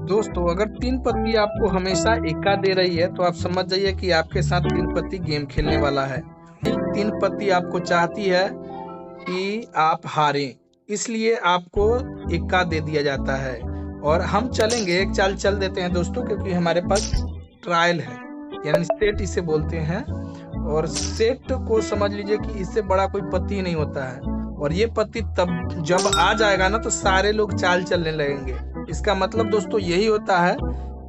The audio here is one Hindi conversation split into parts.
दोस्तों, अगर तीन पत्ती आपको हमेशा एका दे रही है तो आप समझ जाइए कि आपके साथ तीन पत्ती गेम खेलने वाला है। तीन पत्ती आपको चाहती है कि आप हारें, इसलिए आपको एका दे दिया जाता है। और हम चलेंगे, एक चाल चल देते हैं दोस्तों, क्योंकि हमारे पास ट्रायल है, यानी सेट इसे बोलते हैं। और सेट को समझ लीजिए कि इससे बड़ा कोई पत्ती नहीं होता है। और ये पत्ती तब जब आ जाएगा ना तो सारे लोग चाल चलने लगेंगे। इसका मतलब दोस्तों यही होता है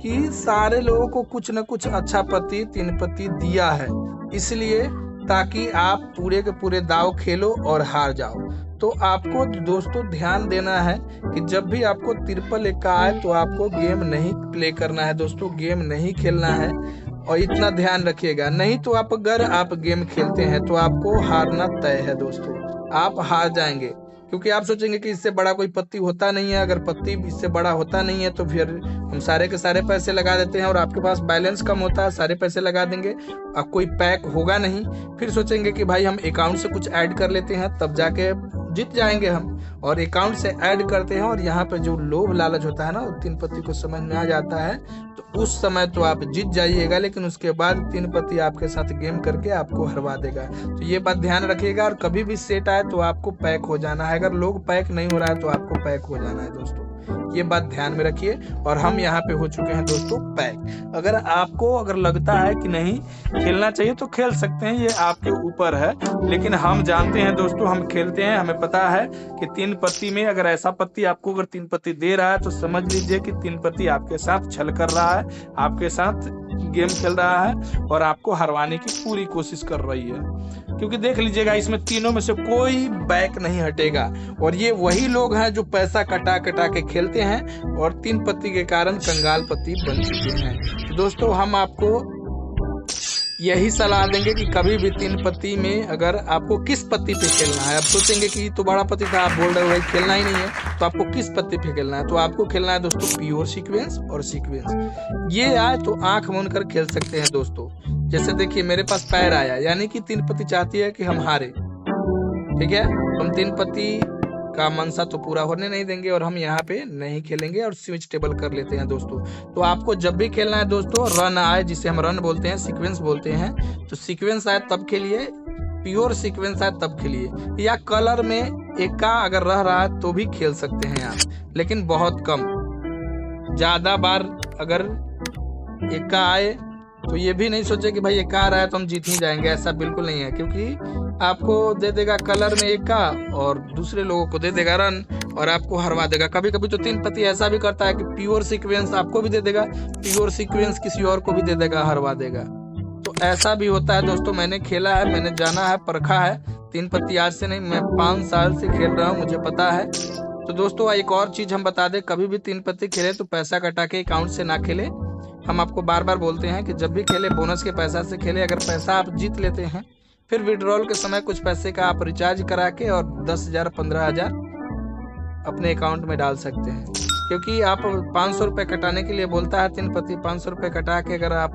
कि सारे लोगों को कुछ न कुछ अच्छा पत्ती तीन पत्ती दिया है, इसलिए ताकि आप पूरे के पूरे दाव खेलो और हार जाओ। तो आपको दोस्तों ध्यान देना है कि जब भी आपको ट्रिपल एका आए तो आपको गेम नहीं प्ले करना है दोस्तों, गेम नहीं खेलना है। और इतना ध्यान रखिएगा, नहीं तो अगर आप गेम खेलते हैं तो आपको हारना तय है दोस्तों, आप हार जाएंगे। क्योंकि आप सोचेंगे कि इससे बड़ा कोई पत्ती होता नहीं है, अगर पत्ती इससे बड़ा होता नहीं है तो फिर हम सारे के सारे पैसे लगा देते हैं और आपके पास बैलेंस कम होता है, सारे पैसे लगा देंगे, अब कोई पैक होगा नहीं। फिर सोचेंगे कि भाई हम अकाउंट से कुछ ऐड कर लेते हैं, तब जाके जीत जाएंगे हम। और अकाउंट से ऐड करते हैं और यहाँ पे जो लोभ लालच होता है ना, वो तीन पत्ती को समझ में आ जाता है, तो उस समय तो आप जीत जाइएगा, लेकिन उसके बाद तीन पत्ती आपके साथ गेम करके आपको हरवा देगा। तो ये बात ध्यान रखिएगा। और कभी भी सेट आए तो आपको पैक हो जाना है, अगर लोग पैक नहीं हो रहा है तो आपको पैक हो जाना है दोस्तों, ये बात ध्यान में रखिए। और हम यहाँ पे हो चुके हैं दोस्तों पैक। अगर लगता है कि नहीं खेलना चाहिए तो खेल सकते हैं, ये आपके ऊपर है। लेकिन हम जानते हैं दोस्तों, हम खेलते हैं, हमें पता है कि तीन पत्ती में अगर ऐसा पत्ती आपको अगर तीन पत्ती दे रहा है तो समझ लीजिए कि तीन पत्ती आपके साथ छल कर रहा है, आपके साथ गेम खेल रहा है और आपको हरवाने की पूरी कोशिश कर रही है। क्योंकि देख लीजिएगा, इसमें तीनों में से कोई बैक नहीं हटेगा। और ये वही लोग हैं जो पैसा कटा कटा के खेलते हैं और तीन पत्ती के कारण कंगाल पत्ती बन चुके हैं। तो दोस्तों, हम आपको यही सलाह देंगे कि कभी भी तीन पत्ती में अगर आपको किस पत्ती पे खेलना है, आप सोचेंगे कि तो बड़ा पत्ती था, आप बोल रहे हो भाई खेलना ही नहीं है, तो आपको किस पत्ती पे खेलना है? तो आपको खेलना है दोस्तों प्योर सीक्वेंस और सीक्वेंस। ये आए तो आंख मूंद कर खेल सकते हैं दोस्तों। जैसे देखिए मेरे पास पैर आया, यानी कि तीन पत्ती चाहती है कि हम हारे, ठीक है। हम तीन पत्ती का मनसा तो पूरा होने नहीं देंगे और हम यहाँ पे नहीं खेलेंगे और स्विच टेबल कर लेते हैं दोस्तों। तो आपको जब भी खेलना है दोस्तों, रन आए, जिसे हम रन बोलते हैं, सीक्वेंस बोलते हैं, तो सीक्वेंस आए तब खेलिए, प्योर सीक्वेंस आए तब खेलिए, या कलर में एका अगर रह रहा है तो भी खेल सकते हैं आप, लेकिन बहुत कम। ज्यादा बार अगर एका आए तो ये भी नहीं सोचे कि भाई एका आ रहा है तो हम जीत ही जाएंगे, ऐसा बिल्कुल नहीं है। क्योंकि आपको दे देगा कलर में एका और दूसरे लोगों को दे देगा रन और आपको हरवा देगा। कभी कभी तो तीन पत्ती ऐसा भी करता है कि प्योर सीक्वेंस आपको भी दे देगा, प्योर सीक्वेंस किसी और को भी दे देगा, हरवा देगा। तो ऐसा भी होता है दोस्तों, मैंने खेला है, मैंने जाना है, परखा है। तीन पत्ती आज से नहीं, मैं 5 साल से खेल रहा हूँ, मुझे पता है। तो दोस्तों एक और चीज हम बता दें, कभी भी तीन पत्ती खेले तो पैसा कटा के अकाउंट से ना खेले। हम आपको बार बार बोलते हैं कि जब भी खेले बोनस के पैसा से खेले। अगर पैसा आप जीत लेते हैं फिर विड्रॉल के समय कुछ पैसे का आप रिचार्ज करा के और 10,000 15,000 अपने अकाउंट में डाल सकते हैं। क्योंकि आप 500 रुपये कटाने के लिए बोलता है तीन पत्ती, 500 रुपये कटा के अगर आप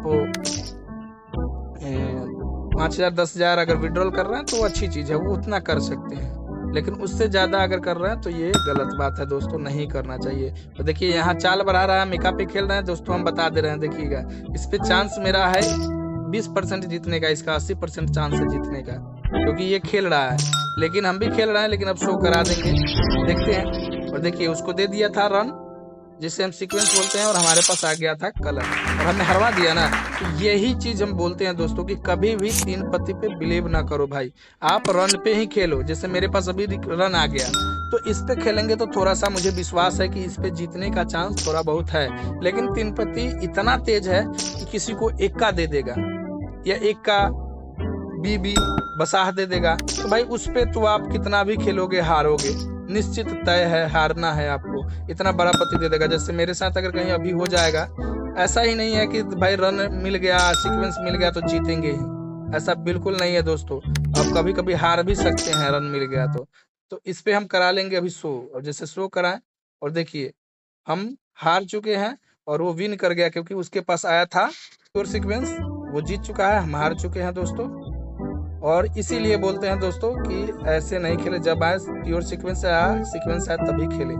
5,000 10,000 अगर विड्रॉल कर रहे हैं तो वो अच्छी चीज़ है, वो उतना कर सकते हैं। लेकिन उससे ज़्यादा अगर कर रहे हैं तो ये गलत बात है दोस्तों, नहीं करना चाहिए। तो देखिए यहाँ चाल बढ़ा रहा है, मेका पे खेल रहे हैं दोस्तों, हम बता दे रहे हैं। देखिएगा इस पे चांस मेरा है 20% जीतने का, इसका 80% चांस है जीतने का, क्योंकि ये खेल रहा है। लेकिन हम भी खेल रहे हैं, लेकिन अब शो करा देंगे, देखते हैं। और देखिए उसको दे दिया था रन, जिसे हम सीक्वेंस बोलते हैं, और हमारे पास आ गया था कलर और हमने हरवा दिया ना। तो यही चीज हम बोलते हैं दोस्तों कि कभी भी तीन पत्ती पे बिलीव ना करो भाई, आप रन पे ही खेलो। जैसे मेरे पास अभी रन आ गया तो इस पे खेलेंगे तो थोड़ा सा मुझे विश्वास है कि इस पे जीतने का चांस थोड़ा बहुत है। लेकिन तीन पत्ती इतना तेज है कि किसी को एक्का दे देगा या एक्का बीबी बसाह दे देगा, तो भाई उस पे तो आप कितना भी खेलोगे हारोगे, निश्चित तय है, हारना है आपको। इतना बड़ा पत्ती दे देगा। जैसे मेरे साथ अगर कहीं अभी हो जाएगा, ऐसा ही नहीं है कि भाई रन मिल गया, सीक्वेंस मिल गया तो जीतेंगे ही, ऐसा बिल्कुल नहीं है दोस्तों। अब कभी कभी हार भी सकते हैं रन मिल गया तो इस पे हम करा लेंगे अभी शो। और जैसे शो कराएं और देखिए हम हार चुके हैं और वो विन कर गया, क्योंकि उसके पास आया था प्योर सीक्वेंस, वो जीत चुका है, हम हार चुके हैं दोस्तों। और इसीलिए बोलते हैं दोस्तों कि ऐसे नहीं खेले, जब आए प्योर सीक्वेंस आया तभी खेले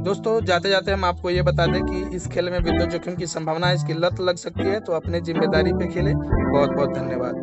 दोस्तों जाते जाते हम आपको ये बता दें कि इस खेल में विद्युत जोखिम की संभावना है, इसकी लत लग सकती है, तो अपने जिम्मेदारी पे खेलें। बहुत बहुत धन्यवाद।